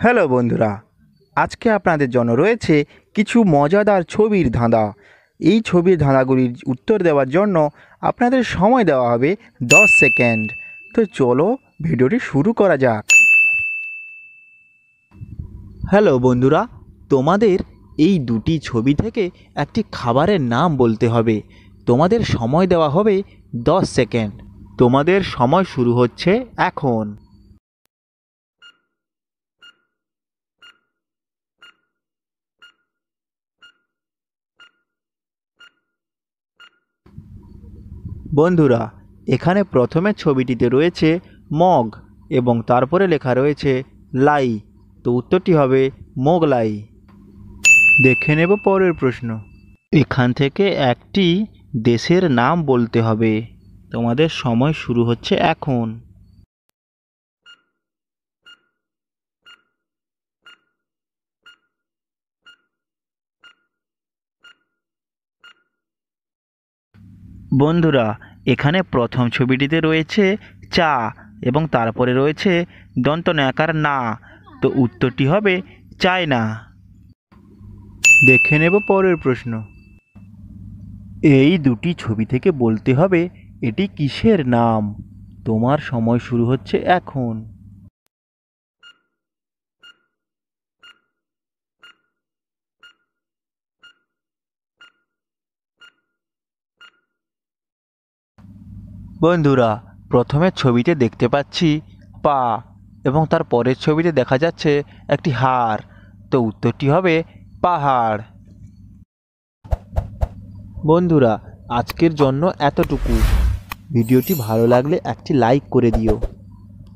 Hello বন্ধুরা, আজকে আপনাদের জন্য রয়েছে কিছু মজাদার ছবির ধাঁধা। এই ছবির ধাঁধাগুলির উত্তর দেওয়ার জন্য আপনাদের সময় দেওয়া হবে 10 সেকেন্ড। তো চলো ভিডিওটি শুরু করা যাক। হ্যালো বন্ধুরা, তোমাদের এই দুটি ছবি থেকে একটি খাবারের নাম বলতে হবে। তোমাদের সময় দেওয়া হবে 10 সেকেন্ড। তোমাদের সময় শুরু হচ্ছে এখন। বন্ধুরা, এখানে প্রথমে ছবিটিতে রয়েছে মগ এবং তারপরে লেখা রয়েছে লাই। তো উত্তরটি হবে মোগলাই। দেখে নেব পরের প্রশ্ন। এখান থেকে একটি দেশের নাম বলতে হবে। তোমাদের সময় শুরু হচ্ছে এখন। বন্ধুরা, এখানে প্রথম ছবিটিতে রয়েছে চা এবং তারপরে রয়েছে দন্ত নয়াকার না। তো উত্তরটি হবে চায়না। দেখে নেব পরের প্রশ্ন। এই দুটি ছবি থেকে বলতে হবে এটি কিসের নাম। তোমার সময় শুরু হচ্ছে এখন। বন্ধুরা, প্রথমের ছবিতে দেখতে পাচ্ছি পা এবং তার পরের ছবিতে দেখা যাচ্ছে একটি হাড়। তো উত্তরটি হবে পাহাড়। বন্ধুরা, আজকের জন্য এতটুকু। ভিডিওটি ভালো লাগলে একটি লাইক করে দিও।